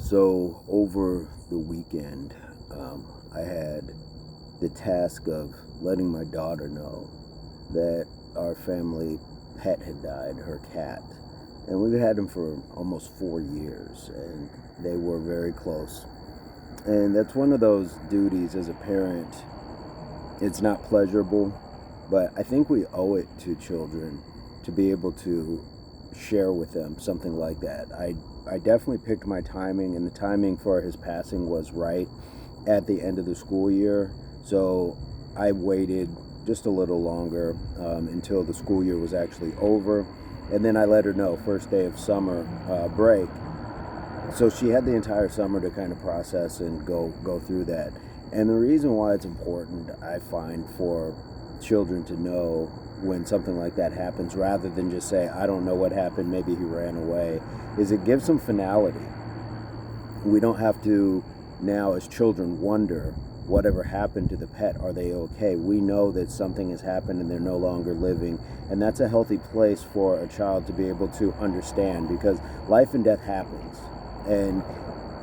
So over the weekend, I had the task of letting my daughter know that our family pet had died, her cat. And we've had him for almost 4 years, and they were very close. And that's one of those duties as a parent. It's not pleasurable, but I think we owe it to children to be able to share with them something like that. I definitely picked my timing, and the timing for his passing was right at the end of the school year. So I waited just a little longer until the school year was actually over. And then I let her know, first day of summer break. So she had the entire summer to kind of process and go through that. And the reason why it's important, I find, for children to know when something like that happens, rather than just say, I don't know what happened, maybe he ran away, is it gives them finality. We don't have to now, as children, wonder whatever happened to the pet. Are they okay? We know that something has happened and they're no longer living. And that's a healthy place for a child to be able to understand, because life and death happens. And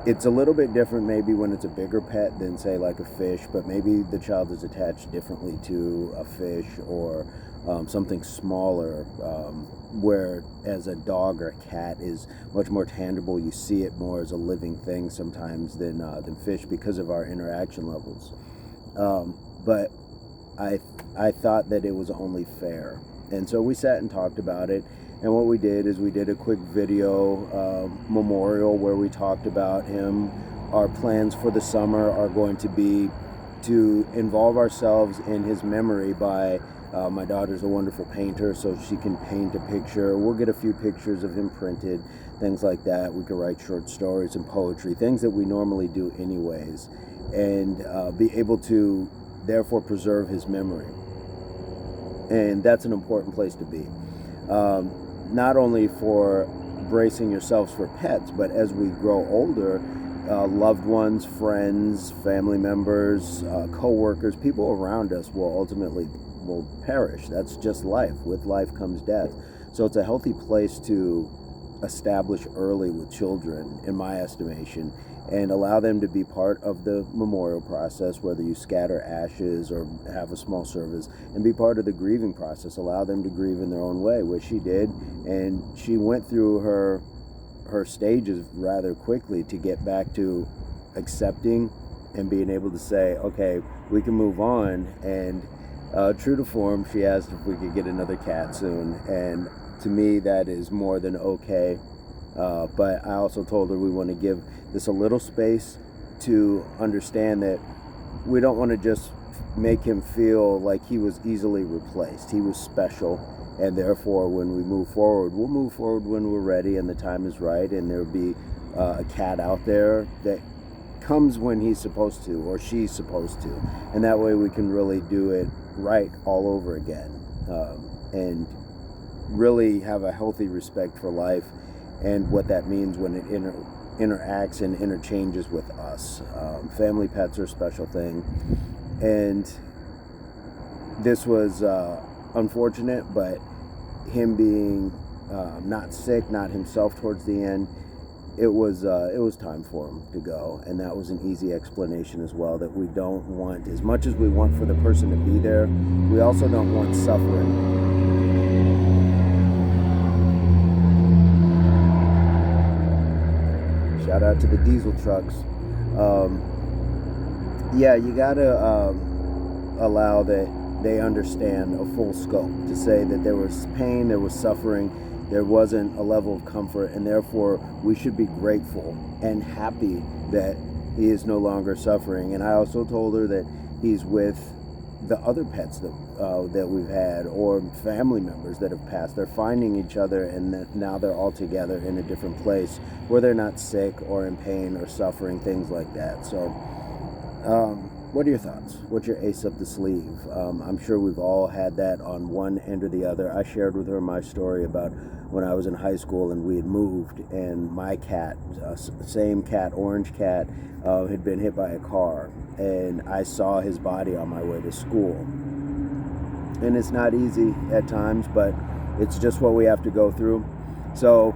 it's a little bit different maybe when it's a bigger pet than, say, like a fish, but maybe the child is attached differently to a fish or something smaller, whereas a dog or a cat is much more tangible. You see it more as a living thing sometimes than fish, because of our interaction levels. But I thought that it was only fair. And so we sat and talked about it. And what we did is we did a quick video memorial where we talked about him. Our plans for the summer are going to be to involve ourselves in his memory by, my daughter's a wonderful painter, so she can paint a picture. We'll get a few pictures of him printed, things like that. We could write short stories and poetry, things that we normally do anyways, and be able to therefore preserve his memory. And that's an important place to be. Not only for bracing yourselves for pets, but as we grow older, loved ones, friends, family members, co-workers, people around us will perish. That's just life. With life comes death. So it's a healthy place to establish early with children, in my estimation, and allow them to be part of the memorial process, whether you scatter ashes or have a small service, and be part of the grieving process. Allow them to grieve in their own way, which she did, and she went through her stages rather quickly to get back to accepting and being able to say, okay, we can move on. And true to form, she asked if we could get another cat soon, and to me that is more than okay. But I also told her we want to give this a little space to understand that we don't want to just make him feel like he was easily replaced. He was special, and therefore when we move forward, we'll move forward when we're ready and the time is right, and there'll be a cat out there that comes when he's supposed to or she's supposed to, and that way we can really do it right all over again, and really have a healthy respect for life and what that means when it interacts and interchanges with us. Family pets are a special thing, and this was unfortunate, but him being not sick, not himself towards the end, it was time for him to go. And that was an easy explanation as well, that we don't want, as much as we want for the person to be there, we also don't want suffering. Shout out to the diesel trucks. Yeah, you gotta allow that they understand a full scope, to say that there was pain, there was suffering, there wasn't a level of comfort, and therefore we should be grateful and happy that he is no longer suffering. And I also told her that he's with the other pets that we've had, or family members that have passed. They're finding each other, and that now they're all together in a different place where they're not sick or in pain or suffering, things like that. So what are your thoughts? What's your ace up the sleeve? I'm sure we've all had that on one end or the other. I shared with her my story about when I was in high school and we had moved, and my cat, same cat, orange cat, had been hit by a car, and I saw his body on my way to school. And it's not easy at times, but it's just what we have to go through. So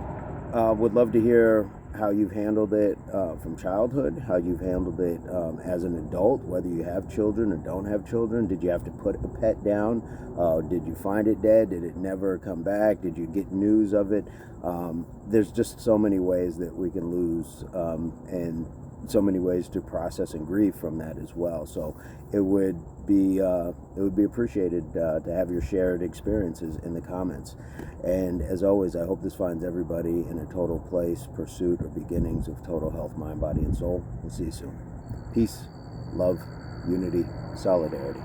would love to hear how you've handled it from childhood, how you've handled it as an adult, whether you have children or don't have children. Did you have to put a pet down? Did you find it dead? Did it never come back? Did you get news of it? There's just so many ways that we can lose, and so many ways to process and grieve from that as well. So it would be appreciated to have your shared experiences in the comments. And as always, I hope this finds everybody in a total place, pursuit, or beginnings of total health, mind, body, and soul. We'll see you soon. Peace, love, unity, solidarity.